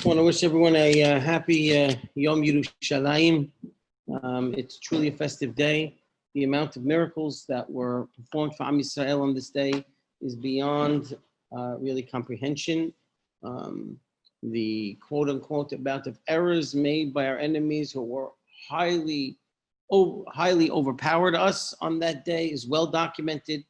I want to wish everyone a happy Yom Yerushalayim. It's truly a festive day. The amount of miracles that were performed for Am Yisrael on this day is beyond really comprehension. The quote-unquote amount of errors made by our enemies who were highly overpowered us on that day is well documented.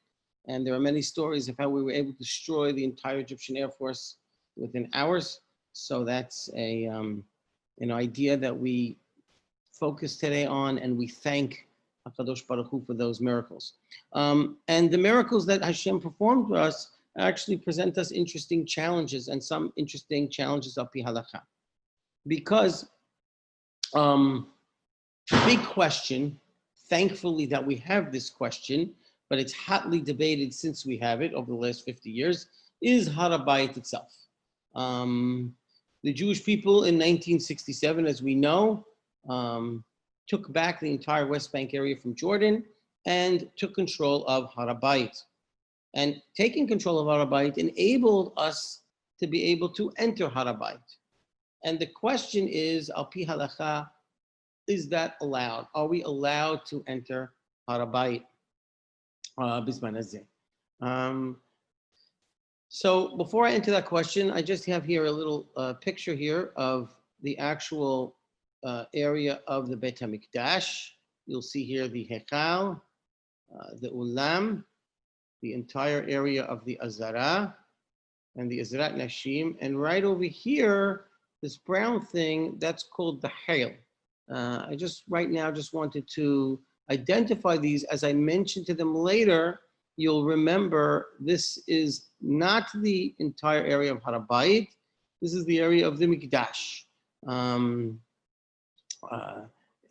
And there are many stories of how we were able to destroy the entire Egyptian Air Force within hours. So that's an idea that we focus today on, and we thank HaKadosh Baruch Hu for those miracles. And the miracles that Hashem performed for us actually present us interesting challenges, and some interesting challenges of Pi Halakha. Because big question, thankfully that we have this question, but it's hotly debated since we have it over the last 50 years, is Har HaBayit itself. The Jewish people in 1967, as we know, took back the entire West Bank area from Jordan and took control of Har HaBayit. And taking control of Har HaBayit enabled us to be able to enter Har HaBayit. And the question is, al pi halakha, is that allowed? Are we allowed to enter Har HaBayit? Bisman hazeh. So before I enter that question, I just have here a little picture here of the actual area of the Beit HaMikdash. You'll see here the Hechal, the Ulam, the entire area of the Azara, and the Azrat Nashim. And right over here, this brown thing, that's called the Hail. I just right now just wanted to identify these. As I mentioned to them later, you'll remember this is not the entire area of Har HaBayit. This is the area of the Mikdash.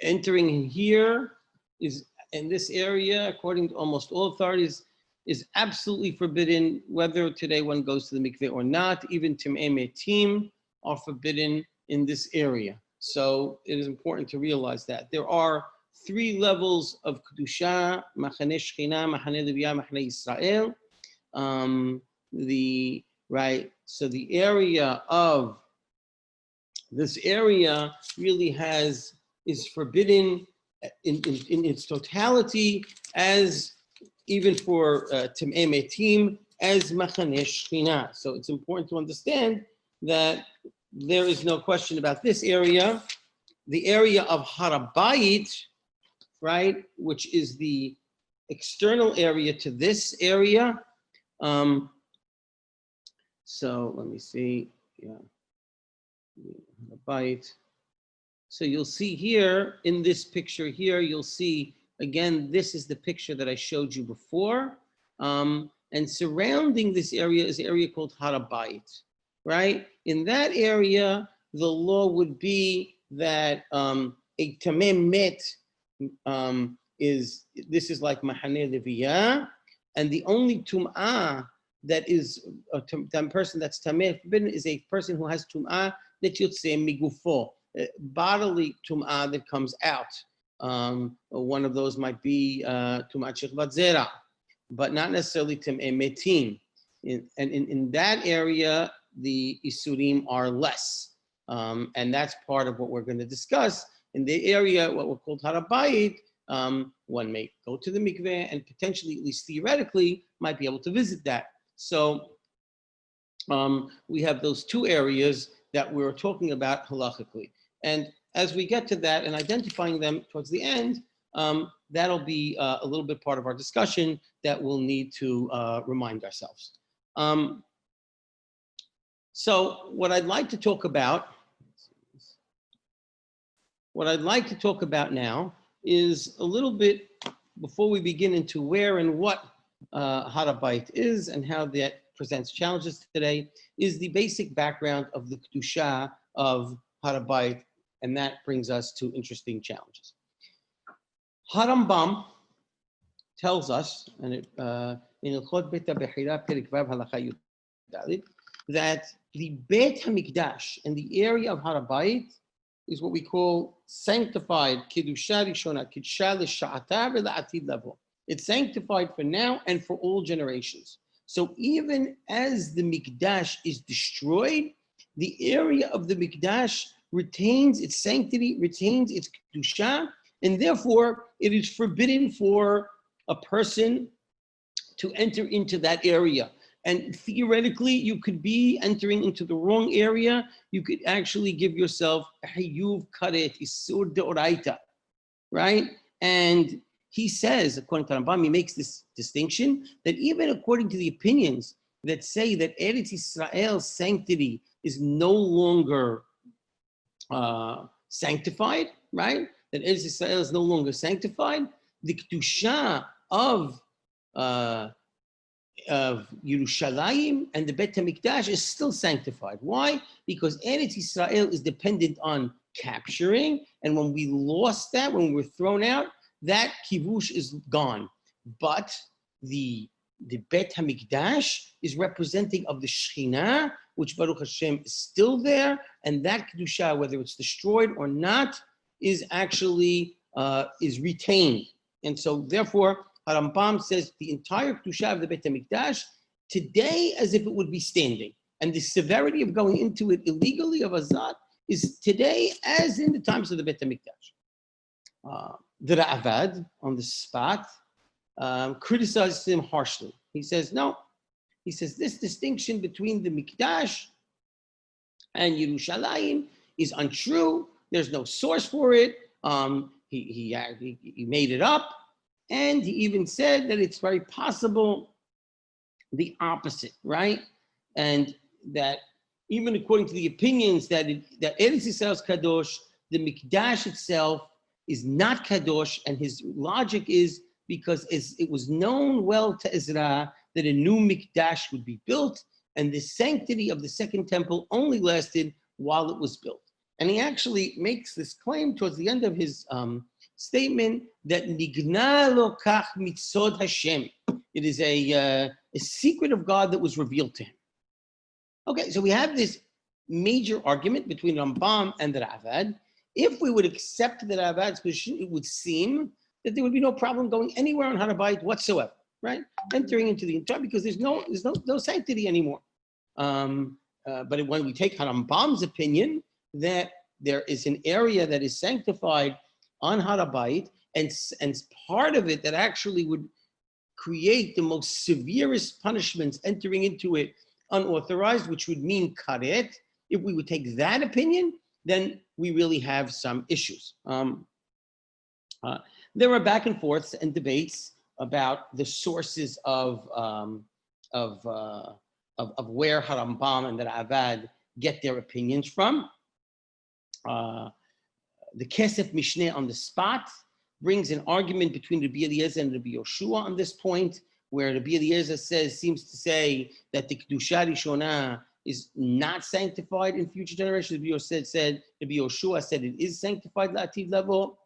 Entering here is in this area, according to almost all authorities, is absolutely forbidden, whether today one goes to the mikveh or not. Even Tim'ei Metim are forbidden in this area. So it is important to realize that. There are 3 levels of Kedusha: Machaneh Shechina, Machaneh Leviyah, Machaneh Yisrael. So the area of this area really is forbidden in its totality, as even for Tim'ei Metim, as Machaneh Shechina. So it's important to understand that there is no question about this area. The area of Har HaBayit, right, which is the external area to this area. So let me see, HaBayit. So you'll see here in this picture here, you'll see, again, this is the picture that I showed you before. And surrounding this area is an area called Har HaBayit, right? In that area, the law would be that a Tameh Met this is like Machaneh Leviyah, and the only Tum'ah that is a person that's Tameh forbidden is a person who has Tum'ah that Yotzeh Migufo, bodily Tum'ah that comes out. One of those might be Tum'at Shechvat Zera, but not necessarily Tim'ei Metim. In that area, the Isurim are less. And that's part of what we're going to discuss. In the area, what we're called Har HaBayit, one may go to the mikveh and potentially, at least theoretically, might be able to visit that. So we have those 2 areas that we're talking about halachically. And as we get to that and identifying them towards the end, that'll be a little bit part of our discussion that we'll need to remind ourselves. So what I'd like to talk about now is a little bit, before we begin into where and what Har HaBayit is and how that presents challenges today, is the basic background of the Kedusha of Har HaBayit, and that brings us to interesting challenges. Harambam tells us, and in Ilchot Beit HaBechira Perek Vav Halacha Yud that the Beit HaMikdash and the area of Har HaBayit is what we call sanctified Kedusha Rishona, Kedusha L'Sha'ata V'La'atid level. It's sanctified for now and for all generations. So even as the Mikdash is destroyed, the area of the Mikdash retains its sanctity, retains its kedusha, and therefore it is forbidden for a person to enter into that area. And theoretically, you could be entering into the wrong area. You could actually give yourself hayuv karet isur deoraita, right? And he says, according to Rambam, he makes this distinction that even according to the opinions that say that Eretz Yisrael's sanctity is no longer sanctified, right? That Eretz Yisrael is no longer sanctified. The kedusha of Yerushalayim and the Bet HaMikdash is still sanctified. Why? Because Eretz Yisrael is dependent on capturing, and when we lost that, when we were thrown out, that kivush is gone. But the Bet HaMikdash is representing of the Shekhinah, which Baruch Hashem is still there, and that kedusha, whether it's destroyed or not, is actually is retained. And so, therefore, Rambam says the entire kedusha of the Bet HaMikdash today as if it would be standing, and the severity of going into it illegally of azat is today as in the times of the Bet HaMikdash. The Ra'avad on the spot criticizes him harshly. He says no. He says this distinction between the Mikdash and Yerushalayim is untrue. There's no source for it. He made it up. And he even said that it's very possible the opposite, right? And that even according to the opinions that Eretz Yisrael is kadosh, the Mikdash itself is not kadosh, and his logic is because it was known well to Ezra that a new Mikdash would be built, and the sanctity of the second temple only lasted while it was built. And he actually makes this claim towards the end of his statement that nigna lo kach mitzod Hashem. It is a secret of God that was revealed to him. Okay, so we have this major argument between Rambam and the Ra'avad. If we would accept the Ra'avad's position, it would seem that there would be no problem going anywhere on Har HaBayit whatsoever, right? Entering into the entire, because there's no sanctity anymore. But when we take Rambam's opinion that there is an area that is sanctified on Har HaBayit, and part of it that actually would create the most severest punishments entering into it unauthorized, which would mean karet. If we would take that opinion, then we really have some issues. There are back and forths and debates about the sources of where Rambam and the Ra'avad get their opinions from. The Kesef Mishneh on the spot brings an argument between Rabbi Eliezer and Rabbi Yoshua on this point, where Rabbi Eliezer seems to say that the Kedusha Rishonah is not sanctified in future generations. Rabbi Yoshua said it is sanctified at the level.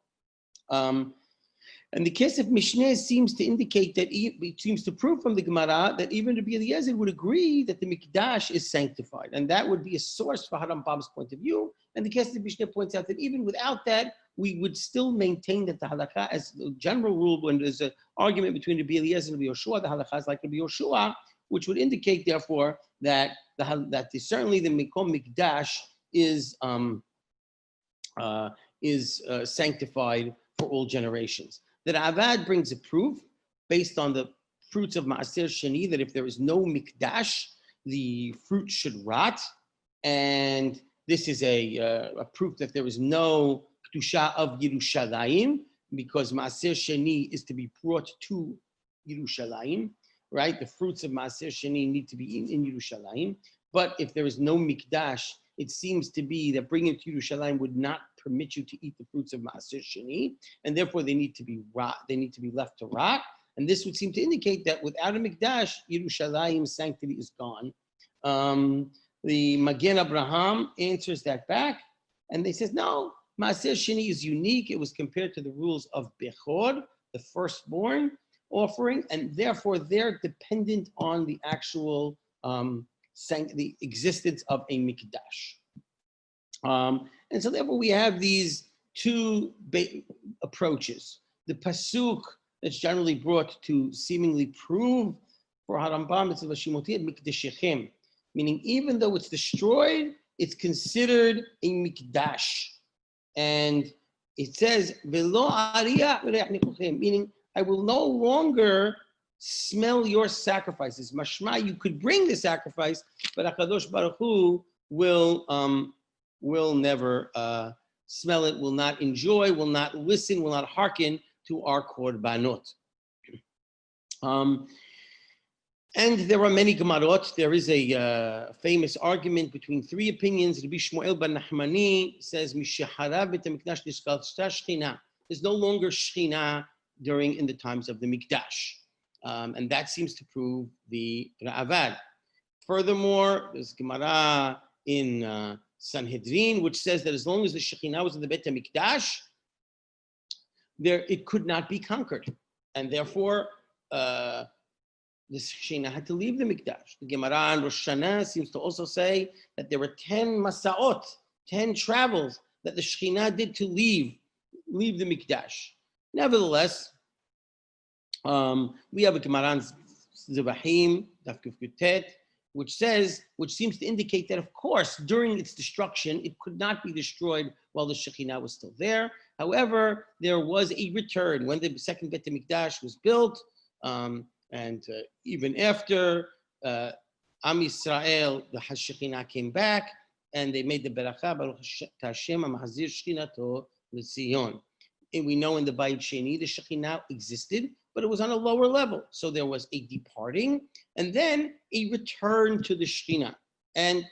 And the Kesef Mishneh seems to indicate that it seems to prove from the Gemara that even Rabbi Eliezer would agree that the Mikdash is sanctified, and that would be a source for Rambam's point of view. And the Kesef Mishneh points out that even without that, we would still maintain that the halakha, as a general rule, when there's an argument between Rabbi Eliezer and Rabbi Yoshua, the halakha is like Rabbi Yoshua, which would indicate, therefore, that certainly the Mikom Mikdash is sanctified for all generations. The Ra'avad brings a proof based on the fruits of Maaser Sheni that if there is no Mikdash, the fruit should rot, and this is a proof that there is no Kedusha of Yerushalayim, because Maaser Sheni is to be brought to Yerushalayim, right? The fruits of Maaser Sheni need to be in Yerushalayim. But if there is no Mikdash, it seems to be that bringing it to Yerushalayim would not permit you to eat the fruits of Maaser Sheni, and therefore they need to be rot. They need to be left to rot. And this would seem to indicate that without a Mikdash, Yerushalayim's sanctity is gone. The Magen Abraham answers that back, and they says, no, Maaser Sheni is unique. It was compared to the rules of Bechor, the firstborn offering, and therefore they're dependent on the actual the existence of a Mikdash. And so therefore we have these two approaches. The Pasuk that's generally brought to seemingly prove for Harambam, it's Vashimoti Mikdashechem, meaning even though it's destroyed, it's considered a mikdash. And it says, "Velo ariya v'reach nichuchem," meaning I will no longer smell your sacrifices. Mashma, you could bring the sacrifice, but HaKadosh Baruch Hu will never smell it, will not enjoy, will not listen, will not hearken to our korbanot. And there are many gemarot. There is a famous argument between three opinions. Rabbi Shmuel ben Nachmani says, "Mishahara b'et hamikdash nishkachta shechina." There's no longer shechina in the times of the mikdash, and that seems to prove the Ra'avad. Furthermore, there's Gemara in Sanhedrin, which says that as long as the Shekhinah was in the Beit HaMikdash, it could not be conquered. And therefore, the Shekhinah had to leave the Mikdash. The Gemara in Rosh Hashanah seems to also say that there were 10 Masaot, 10 travels that the Shekhinah did to leave the Mikdash. Nevertheless, we have a Gemara in Zebahim, Daf Kuf Kutet, which seems to indicate that, of course, during its destruction, it could not be destroyed while the Shekhinah was still there. However, there was a return when the second Beit HaMikdash was built, and even after Am Yisrael, the Shekhinah came back, and they made the Beracha, Baruch Hashem HaMahazir Shechinato L'Tzion. And we know in the Bayit Sheni, the Shekhinah existed, but it was on a lower level. So there was a departing and then a return to the Shekhinah. And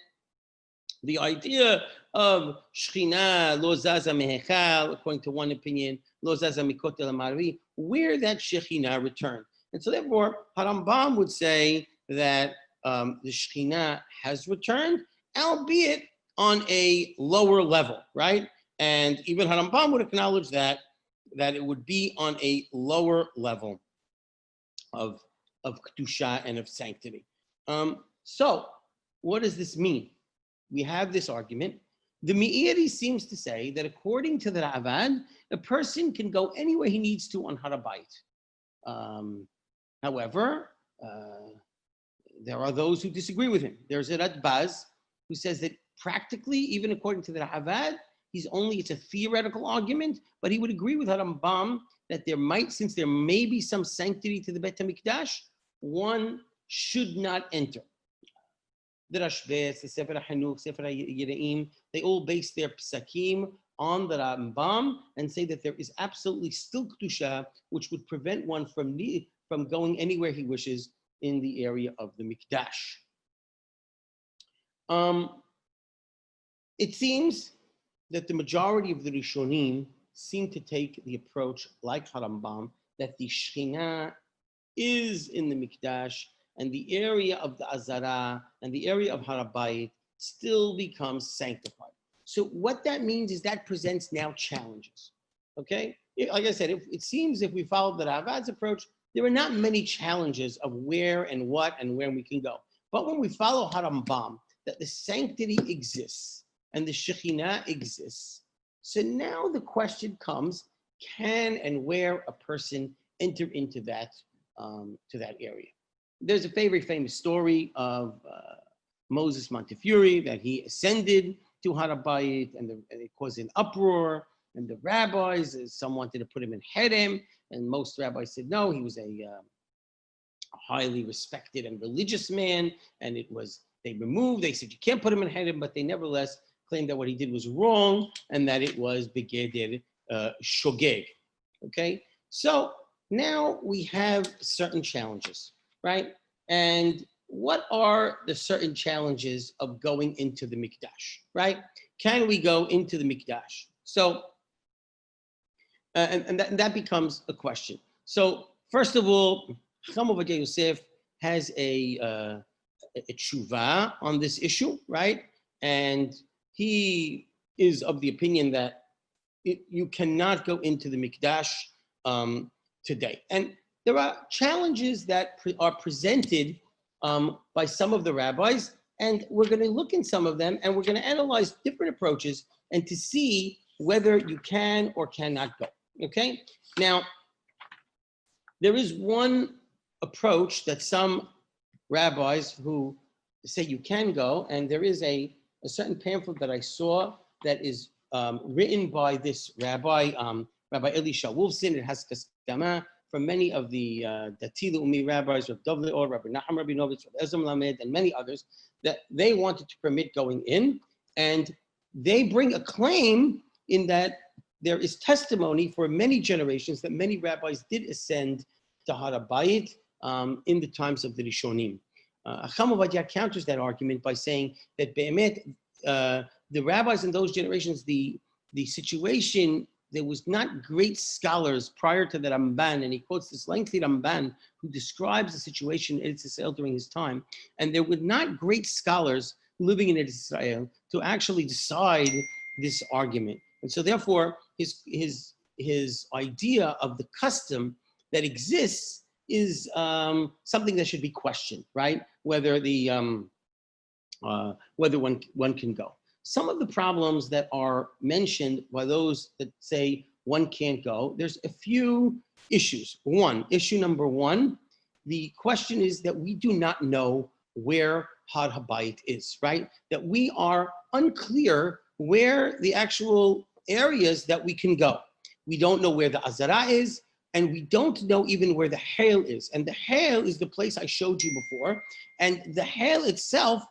the idea of Shekhinah, lo zaza mehechal, according to one opinion, lo zaza mikotel ha'ma'avi, where that Shekhinah returned. And so therefore, Harambam would say that the Shekhinah has returned, albeit on a lower level, right? And even Harambam would acknowledge that it would be on a lower level of kedusha and of sanctity. So, what does this mean? We have this argument. The Meiri seems to say that according to the Ra'avad, a person can go anywhere he needs to on Har HaBayit. However, there are those who disagree with him. There's a Radbaz who says that practically, even according to the Ra'avad, it's a theoretical argument, but he would agree with Harambam that since there may be some sanctity to the Beit HaMikdash, one should not enter. The Rashbez, the Sefer HaChanuch, Sefer HaYereim, they all base their psakim on the Rambam and say that there is absolutely still Kedusha, which would prevent one from going anywhere he wishes in the area of the Mikdash. It seems that the majority of the Rishonim seem to take the approach, like Harambam, that the Shekhinah is in the Mikdash and the area of the Azara and the area of Har HaBayit still becomes sanctified. So what that means is that presents now challenges, okay? Like I said, it seems if we follow the Ravad's approach, there are not many challenges of where and what and where we can go. But when we follow Harambam, that the sanctity exists and the Shekhinah exists, so now the question comes, can and where a person enter into that, to that area? There's a very famous story of Moses Montefiore, that he ascended to Har HaBayit and it caused an uproar, and the rabbis, some wanted to put him in Herem, and most rabbis said no, he was a highly respected and religious man, and they said you can't put him in Herem, but they nevertheless claimed that what he did was wrong and that it was begeder shogeg. Okay, so now we have certain challenges, right? And what are the certain challenges of going into the Mikdash, right? Can we go into the Mikdash? So, and that becomes a question. So, first of all, Chacham Ovadia Yosef has a tshuva on this issue, right? And he is of the opinion that you cannot go into the Mikdash today. And there are challenges that are presented by some of the rabbis, and we're going to look in some of them, and we're going to analyze different approaches and to see whether you can or cannot go, okay? Now, there is one approach that some rabbis who say you can go, and there is a a certain pamphlet that I saw that is written by this Rabbi, Rabbi Elisha Wolfson. It has kaskama from many of the Dati Leumi rabbis, Rabbi Dov Leor, Rabbi Nachum Rabinovich, Rabbi Ezra Melamed, and many others, that they wanted to permit going in. And they bring a claim in that there is testimony for many generations that many rabbis did ascend to Har HaBayit in the times of the Rishonim. Acham Ovadia counters that argument by saying that Be'emet, the rabbis in those generations, the situation, there was not great scholars prior to the Ramban, and he quotes this lengthy Ramban who describes the situation in Eretz Israel during his time, and there were not great scholars living in Eretz Israel to actually decide this argument. And so therefore, his idea of the custom that exists is something that should be questioned, right? Whether whether one can go. Some of the problems that are mentioned by those that say one can't go, there's a few issues. Issue number one, the question is that we do not know where Har HaBayit is, right? That we are unclear where the actual areas that we can go. We don't know where the Azara is, and we don't know even where the Hail is. And the Hail is the place I showed you before. And the Hail itself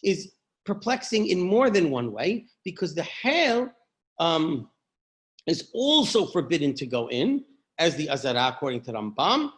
is perplexing in more than one way, because the Hail is also forbidden to go in, as the Azara according to Rambam.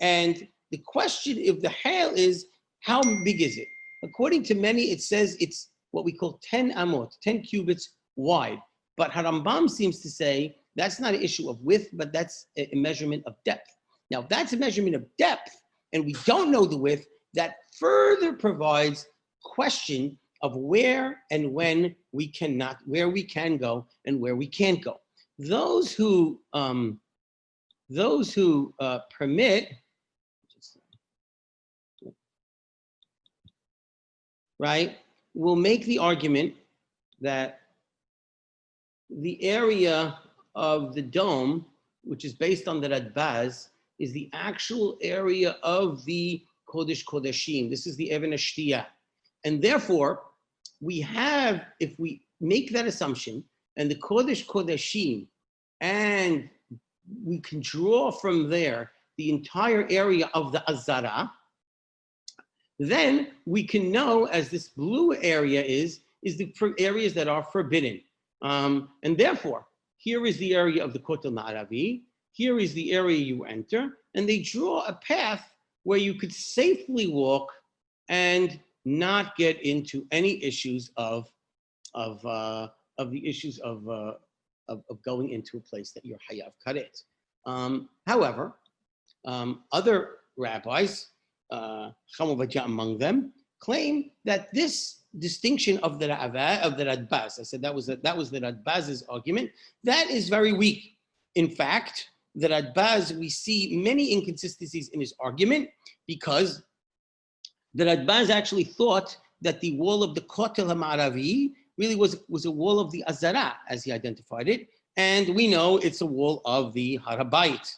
And the question if the Hail is, how big is it? According to many, it says it's what we call 10 amot, 10 cubits wide. But Harambam seems to say that's not an issue of width, but that's a measurement of depth. Now, if that's a measurement of depth, and we don't know the width, that further provides question of where and when we cannot, where we can go and where we can't go. Those who permit, right, will make the argument that the area of the dome, which is based on the Radbaz, is the actual area of the Kodesh Kodeshim. This is the Even HaShtiyah. And therefore, we have, if we make that assumption, and the Kodesh Kodeshim, and we can draw from there the entire area of the Azara, then we can know, as this blue area is the areas that are forbidden. And therefore, here is the area of the Kotel Ma'aravi, here is the area you enter, and they draw a path where you could safely walk and not get into any issues of going into a place that you're hayav karet. However, other rabbis, Chamovadja among them, claim that this distinction of the Radbaz, I said that was the Radbaz's argument, that is very weak. In fact, the Radbaz, we see many inconsistencies in his argument, because the Radbaz actually thought that the wall of the Kotel HaMa'aravi really was a wall of the Azara, as he identified it, and we know it's a wall of the Har HaBayit.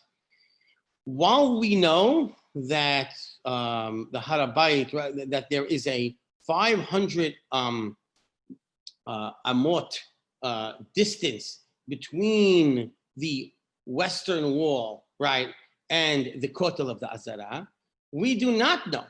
While we know that the Har HaBayit, that there is a 500 amot distance between the western wall, right, and the Kotel of the Azara, we do not know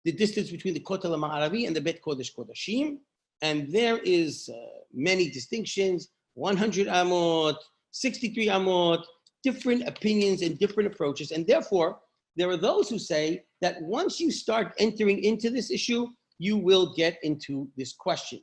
the distance between the Kotel HaMa'aravi and the Bet Kodesh Kodashim, and there is many distinctions, 100 amot, 63 amot, different opinions and different approaches, and therefore, there are those who say that once you start entering into this issue, you will get into this question.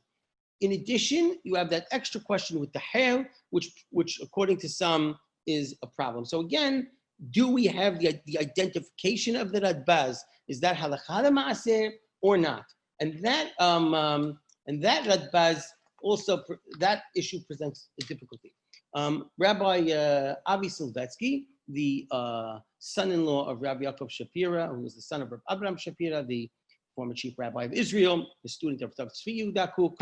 In addition, you have that extra question with the hail, which according to some is a problem. So again, do we have the identification of the Radbaz? Is that halakha ma'aseh or not? And that Radbaz also, that issue presents a difficulty. Rabbi Avi Silvetsky, the son-in-law of Rabbi Yaakov Shapira, who was the son of Rabbi Abraham Shapira, the former chief rabbi of Israel, the student of Rav Tzvi Yehuda Kook,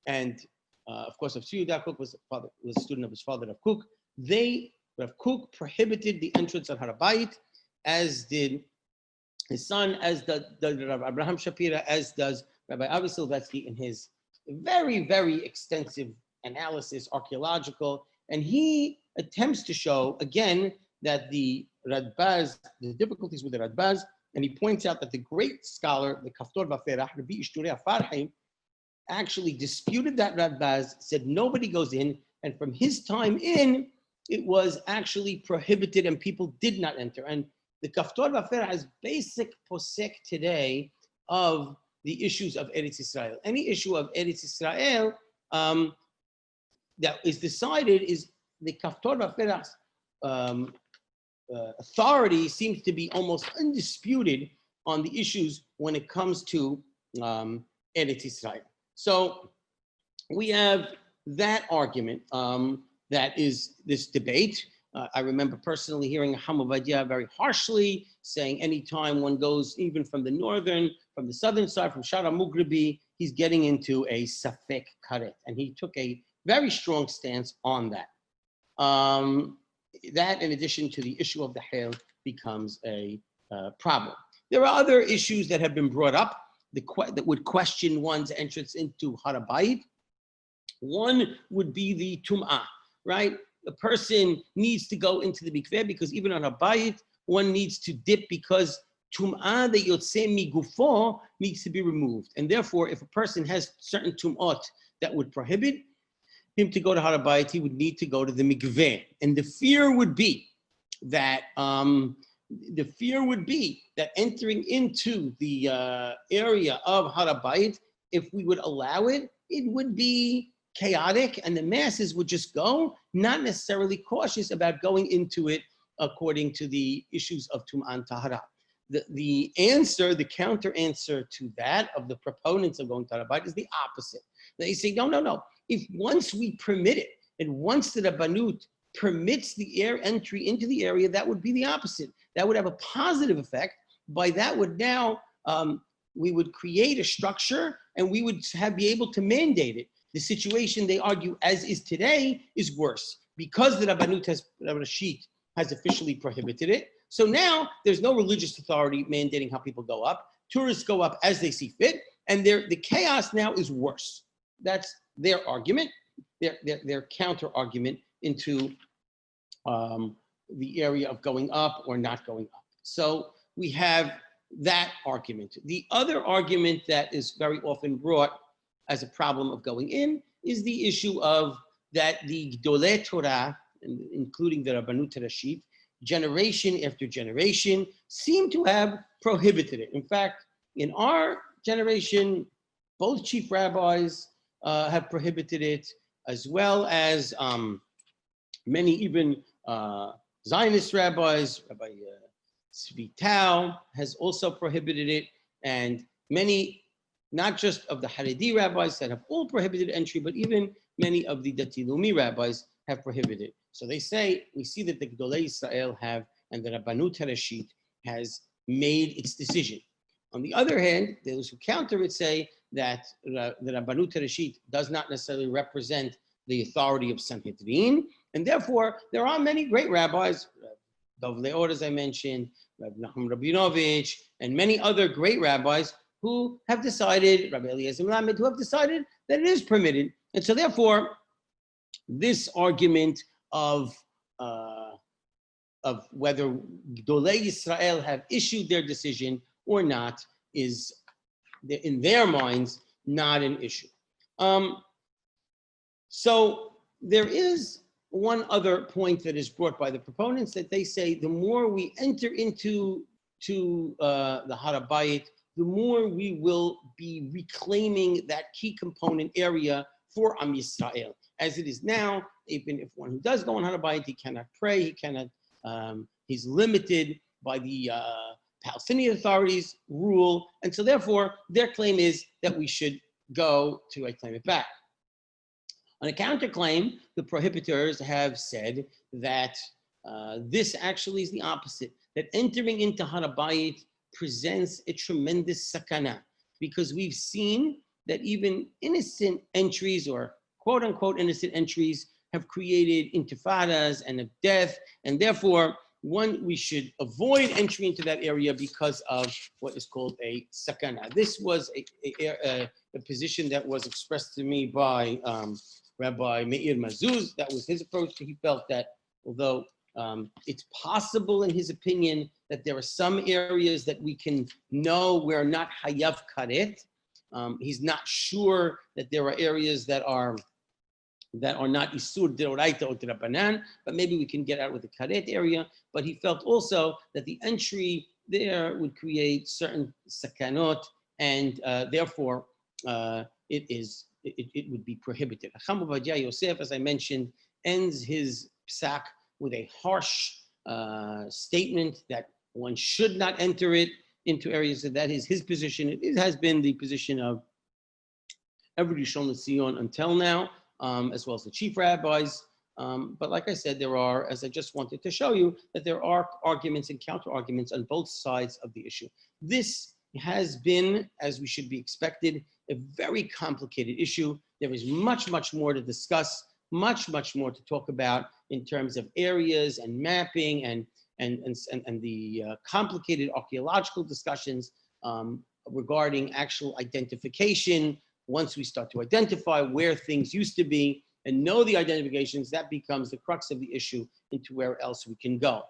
and of course, Rav Tzvi Yehuda Kook was a student of his father, Rav Kook. Rav Kook prohibited the entrance of Har HaBayit, as did his son, as does Rabbi Abraham Shapira, as does Rabbi Avi Silvetsky in his very, very extensive analysis, archaeological, and he attempts to show, again, that the Radbaz, the difficulties with the Radbaz, and he points out that the great scholar, the Kaftor Vaferah, Rabbi Ishturei Afarhim, actually disputed that Radbaz, said nobody goes in, and from his time in, it was actually prohibited and people did not enter. And the Kaftor Vaferah has basic posek today of the issues of Eretz Israel. Any issue of Eretz Israel that is decided is the Kaftor Vaferah's authority seems to be almost undisputed on the issues when it comes to Eretz Israel. So we have that argument that is this debate. I remember personally hearing Hamabadia very harshly saying anytime one goes even from the southern side, from Shara Mughribi, he's getting into a Safek Karet. And he took a very strong stance on that. That, in addition to the issue of the Hail, becomes a problem. There are other issues that have been brought up that would question one's entrance into Har HaBayit. One would be the Tum'ah, right? The person needs to go into the mikveh because even on HaBayit, one needs to dip because Tum'ah that yotzeh migufo needs to be removed. And therefore, if a person has certain Tum'ot that would prohibit him to go to Har HaBayit, he would need to go to the mikveh. And the fear would be that entering into the area of Har HaBayit, if we would allow it, it would be chaotic and the masses would just go, not necessarily cautious about going into it according to the issues of Tum'ah and Tahara. The counter answer to that of the proponents of going to Har HaBayit is the opposite. They say, no. If once we permit it, and once the Rabbanut permits the entry into the area, that would be the opposite. That would have a positive effect. By that would now, we would create a structure and we would be able to mandate it. The situation, they argue, as is today, is worse. Because the Rabbanut has officially prohibited it. So now there's no religious authority mandating how people go up. Tourists go up as they see fit, and the chaos now is worse. That's their argument, their counter argument into the area of going up or not going up. So we have that argument. The other argument that is very often brought as a problem of going in is the issue of that the Gdolei Torah, including the Rabbanut Rashit, generation after generation, seem to have prohibited it. In fact, in our generation, both chief rabbis have prohibited it, as well as many even Zionist rabbis. Rabbi Tzvi Tau has also prohibited it, and many, not just of the Haredi rabbis that have all prohibited entry, but even many of the Dati Leumi rabbis have prohibited. So they say, we see that the Gdolei Israel have, and the Rabbanut Harashit has made its decision. On the other hand, those who counter it say that the Rabbanut Harashit does not necessarily represent the authority of Sanhedrin, and therefore there are many great rabbis, Dov Leor, as I mentioned, Rabbi Nachum Rabinovich, and many other great rabbis who have decided, Rabbi Eliyahu Ben Salha A, who have decided that it is permitted. And so therefore, this argument of whether Gdolei Yisrael have issued their decision or not is, in their minds, not an issue. So there is one other point that is brought by the proponents, that they say the more we enter into the Har HaBayit, the more we will be reclaiming that key component area for Am Yisrael. As it is now, even if one who does go on Har HaBayit, he cannot pray, he cannot, he's limited by the Palestinian authorities' rule, and so therefore their claim is that we should go to claim it back. On a counterclaim, the prohibitors have said that this actually is the opposite, that entering into Har HaBayit presents a tremendous sakana, because we've seen that even innocent entries, or quote-unquote innocent entries, have created intifadas and of death, and therefore one, we should avoid entry into that area because of what is called a sakana. This was a position that was expressed to me by Rabbi Meir Mazuz. That was his approach. He felt that although it's possible, in his opinion, that there are some areas that we can know we're not hayav karet. He's not sure that there are areas that are not isur deoraita or drabanan, but maybe we can get out with the karet area. But he felt also that the entry there would create certain sakanot, and therefore it would be prohibited. Chacham Ovadia Yosef, as I mentioned, ends his psak with a harsh statement that one should not enter it into areas. That is his position. It has been the position of every Rishon LeZion until now, as well as the chief rabbis. But like I said, there are, as I just wanted to show you, that there are arguments and counter arguments on both sides of the issue. This has been, as we should be expected, a very complicated issue. There is much, much more to discuss, much, much more to talk about in terms of areas and mapping and the complicated archaeological discussions regarding actual identification. Once we start to identify where things used to be and know the identifications, that becomes the crux of the issue into where else we can go.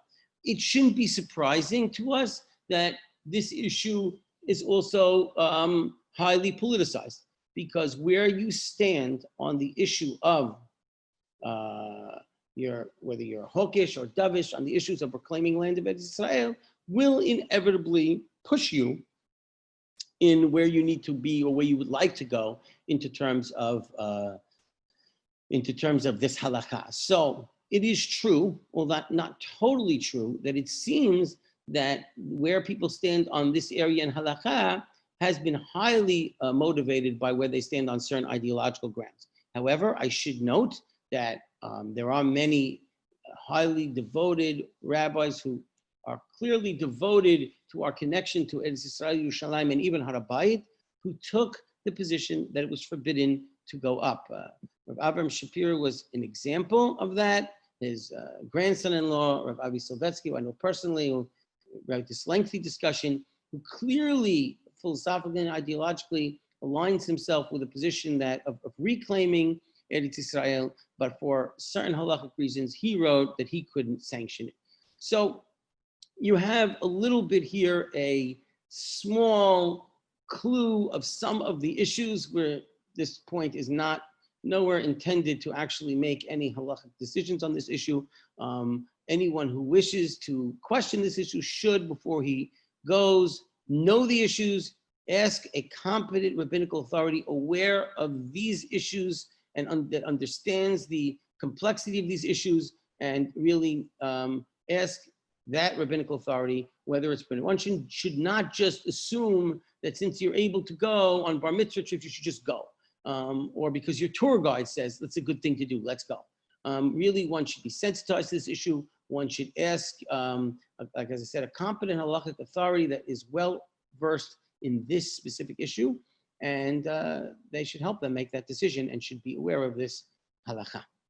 It shouldn't be surprising to us that this issue is also highly politicized, because where you stand on the issue of whether you're hawkish or dovish on the issues of proclaiming land of Israel will inevitably push you in where you need to be or where you would like to go into terms of this halakha. So it is true, although not totally true, that it seems that where people stand on this area in halakha has been highly motivated by where they stand on certain ideological grounds. However, I should note that there are many highly devoted rabbis who are clearly devoted to our connection to Eretz Yisrael, Yerushalayim, and even Harabait, who took the position that it was forbidden to go up. Rav Avram Shapiro was an example of that. His grandson-in-law, Rav Avi Silvetsky, who I know personally, who wrote this lengthy discussion, who clearly, philosophically and ideologically, aligns himself with a position that of reclaiming Eretz Yisrael, but for certain halachic reasons, he wrote that he couldn't sanction it. So you have a little bit here, a small clue of some of the issues where this point is nowhere intended to actually make any halachic decisions on this issue. Anyone who wishes to question this issue should, before he goes, know the issues, ask a competent rabbinical authority aware of these issues and that understands the complexity of these issues, and really ask that rabbinical authority whether it's been. One should not just assume that since you're able to go on bar mitzvah trips, you should just go. Or because your tour guide says that's a good thing to do, let's go. Really, one should be sensitized to this issue. One should ask, like as I said, a competent halachic authority that is well versed in this specific issue, and they should help them make that decision and should be aware of this halakha.